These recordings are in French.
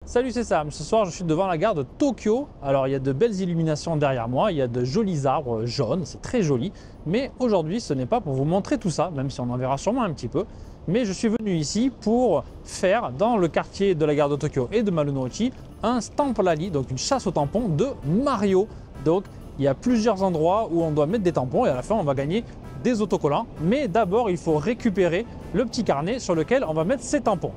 Salut, c'est Sam. Ce soir, je suis devant la gare de Tokyo. Alors, il y a de belles illuminations derrière moi, il y a de jolis arbres jaunes, c'est très joli. Mais aujourd'hui, ce n'est pas pour vous montrer tout ça, même si on en verra sûrement un petit peu. Mais je suis venu ici pour faire, dans le quartier de la gare de Tokyo et de Marunouchi, un Stamp Rally, donc une chasse aux tampons de Mario. Donc, il y a plusieurs endroits où on doit mettre des tampons et à la fin, on va gagner des autocollants. Mais d'abord, il faut récupérer le petit carnet sur lequel on va mettre ces tampons.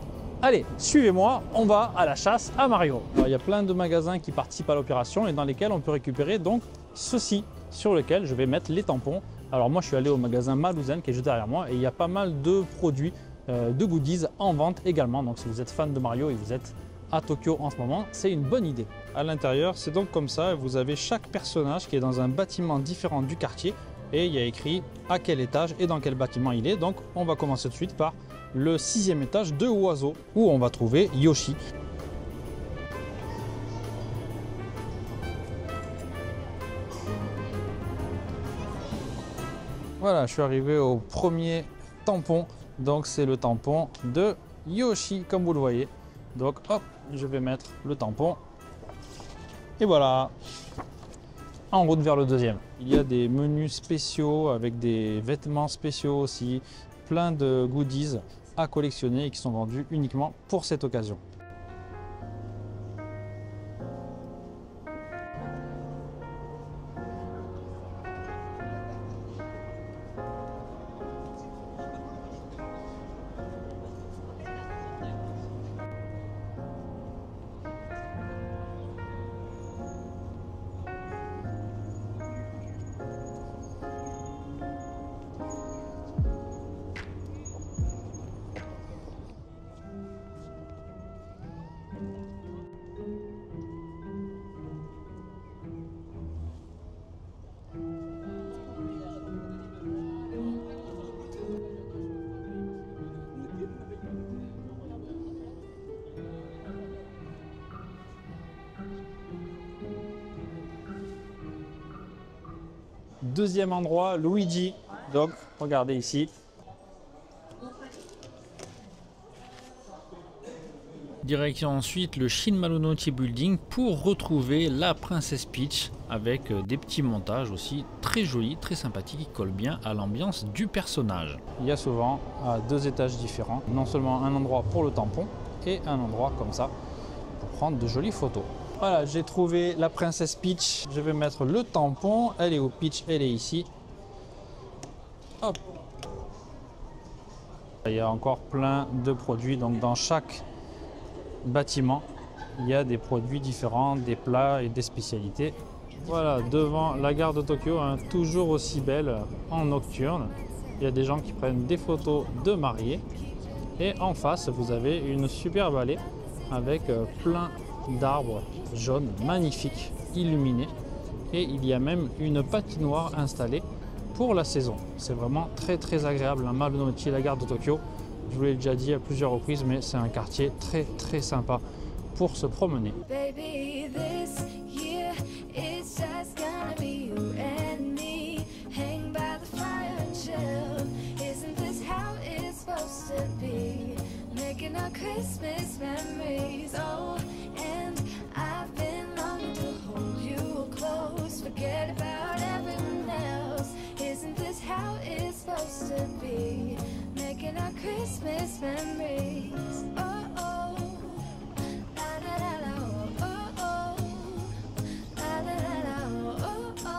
Allez, suivez-moi, on va à la chasse à Mario. Alors, il y a plein de magasins qui participent à l'opération et dans lesquels on peut récupérer donc ceci sur lequel je vais mettre les tampons. Alors moi je suis allé au magasin Maruzen qui est juste derrière moi et il y a pas mal de produits, de goodies en vente également. Donc si vous êtes fan de Mario et vous êtes à Tokyo en ce moment, c'est une bonne idée. À l'intérieur, c'est donc comme ça, vous avez chaque personnage qui est dans un bâtiment différent du quartier et il y a écrit à quel étage et dans quel bâtiment il est. Donc on va commencer tout de suite par le 6e étage de Oiseau où on va trouver Yoshi. Voilà, je suis arrivé au premier tampon, donc c'est le tampon de Yoshi comme vous le voyez. Donc hop, je vais mettre le tampon et voilà, en route vers le deuxième. Il y a des menus spéciaux avec des vêtements spéciaux aussi, plein de goodies à collectionner et qui sont vendus uniquement pour cette occasion. Deuxième endroit, Luigi. Donc, regardez ici. Direction ensuite le Shin Marunouchi Building pour retrouver la Princesse Peach avec des petits montages aussi très jolis, très sympathiques qui collent bien à l'ambiance du personnage. Il y a souvent à 2 étages différents, non seulement un endroit pour le tampon et un endroit comme ça pour prendre de jolies photos. Voilà, j'ai trouvé la Princesse Peach. Je vais mettre le tampon. Elle est où Peach? Elle est ici. Hop. Il y a encore plein de produits. Donc dans chaque bâtiment, il y a des produits différents, des plats et des spécialités. Voilà, devant la gare de Tokyo, hein, toujours aussi belle en nocturne. Il y a des gens qui prennent des photos de mariés. Et en face, vous avez une superbe allée avec plein d'arbres jaunes magnifiques illuminés et il y a même une patinoire installée pour la saison. C'est vraiment très agréable à Marunouchi, la gare de Tokyo. Je vous l'ai déjà dit à plusieurs reprises, mais c'est un quartier très sympa pour se promener. Baby, this year, it's just gonna be you and me. Hang by the fire and chill. Isn't this how it's supposed to be? Making our Christmas memories. Oh, and I've been longing to hold you close. Forget about everyone else. Isn't this how it's supposed to be? Making our Christmas memories. Oh, oh. La, la, la, la, oh, oh. La, la, la, la, oh, oh.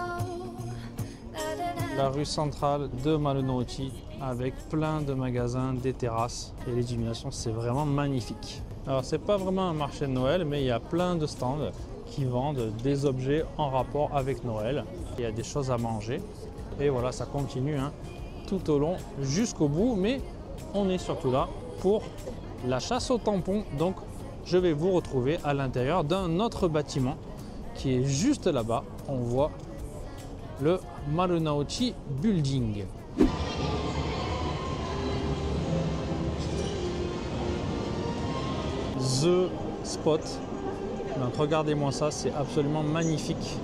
La, la, la. La rue centrale de Marunouchi avec plein de magasins, des terrasses et les illuminations, c'est vraiment magnifique. Alors c'est pas vraiment un marché de Noël, mais il y a plein de stands qui vendent des objets en rapport avec Noël. Il y a des choses à manger et voilà, ça continue hein, tout au long jusqu'au bout, mais on est surtout là pour la chasse aux tampons. Donc je vais vous retrouver à l'intérieur d'un autre bâtiment qui est juste là-bas. On voit le Marunouchi Building. The Spot. Donc regardez-moi ça, c'est absolument magnifique.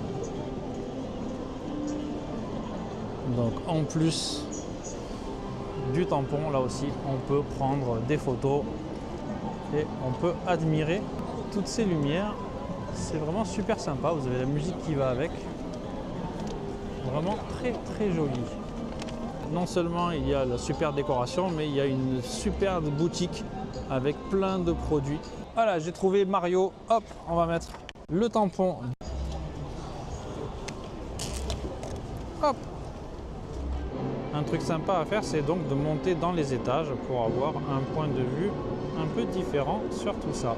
Donc en plus du tampon, là aussi, on peut prendre des photos et on peut admirer toutes ces lumières. C'est vraiment super sympa. Vous avez la musique qui va avec. Vraiment très très joli. Non seulement il y a la super décoration, mais il y a une superbe boutique avec plein de produits. Voilà, j'ai trouvé Mario. Hop, on va mettre le tampon. Hop. Un truc sympa à faire, c'est donc de monter dans les étages pour avoir un point de vue un peu différent sur tout ça.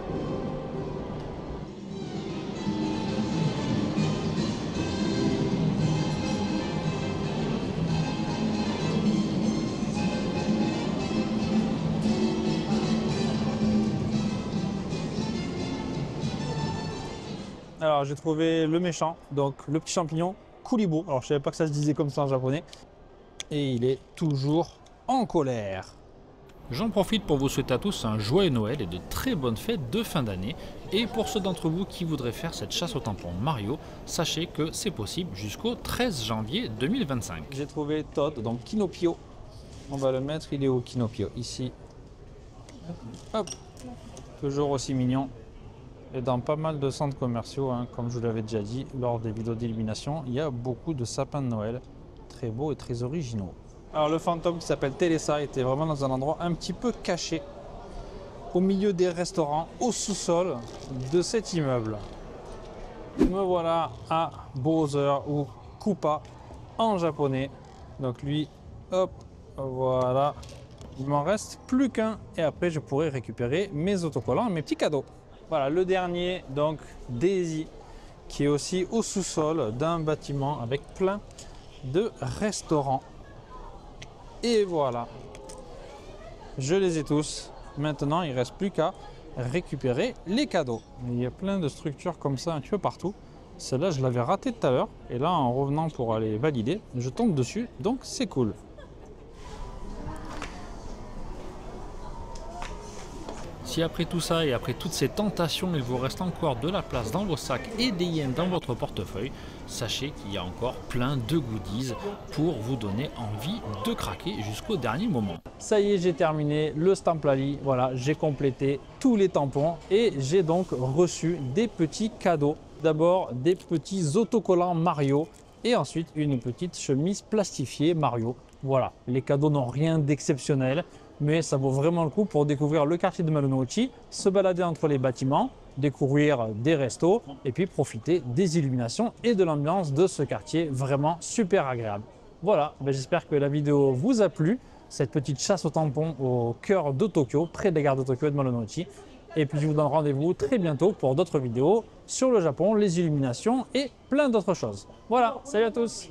Alors j'ai trouvé le méchant, donc le petit champignon Kulibo. Alors je savais pas que ça se disait comme ça en japonais. Et il est toujours en colère. J'en profite pour vous souhaiter à tous un joyeux Noël et de très bonnes fêtes de fin d'année. Et pour ceux d'entre vous qui voudraient faire cette chasse au tampon Mario, sachez que c'est possible jusqu'au 13 janvier 2025. J'ai trouvé Todd, donc Kinopio. On va le mettre, il est où Kinopio? Ici. Hop. Toujours aussi mignon. Et dans pas mal de centres commerciaux, hein, comme je vous l'avais déjà dit lors des vidéos d'illumination, il y a beaucoup de sapins de Noël très beaux et très originaux. Alors le fantôme qui s'appelle Télessa était vraiment dans un endroit un petit peu caché, au milieu des restaurants, au sous-sol de cet immeuble. Me voilà à Bowser ou Koopa en japonais. Donc lui, hop, voilà. Il m'en reste plus qu'un et après je pourrai récupérer mes autocollants et mes petits cadeaux. Voilà le dernier, donc Daisy, qui est aussi au sous-sol d'un bâtiment avec plein de restaurants. Et voilà, je les ai tous. Maintenant, il ne reste plus qu'à récupérer les cadeaux. Il y a plein de structures comme ça un petit peu partout. Celle-là, je l'avais ratée tout à l'heure. Et là, en revenant pour aller valider, je tombe dessus. Donc, c'est cool. Si après tout ça et après toutes ces tentations, il vous reste encore de la place dans vos sacs et des yens dans votre portefeuille, sachez qu'il y a encore plein de goodies pour vous donner envie de craquer jusqu'au dernier moment. Ça y est, j'ai terminé le Stamplali. Voilà, j'ai complété tous les tampons et j'ai donc reçu des petits cadeaux. D'abord, des petits autocollants Mario et ensuite une petite chemise plastifiée Mario. Voilà, les cadeaux n'ont rien d'exceptionnel, mais ça vaut vraiment le coup pour découvrir le quartier de Marunouchi, se balader entre les bâtiments, découvrir des restos et puis profiter des illuminations et de l'ambiance de ce quartier vraiment super agréable. Voilà, j'espère que la vidéo vous a plu, cette petite chasse au tampon au cœur de Tokyo, près de la gare de Tokyo et de Marunouchi. Et puis je vous donne rendez-vous très bientôt pour d'autres vidéos sur le Japon, les illuminations et plein d'autres choses. Voilà, salut à tous!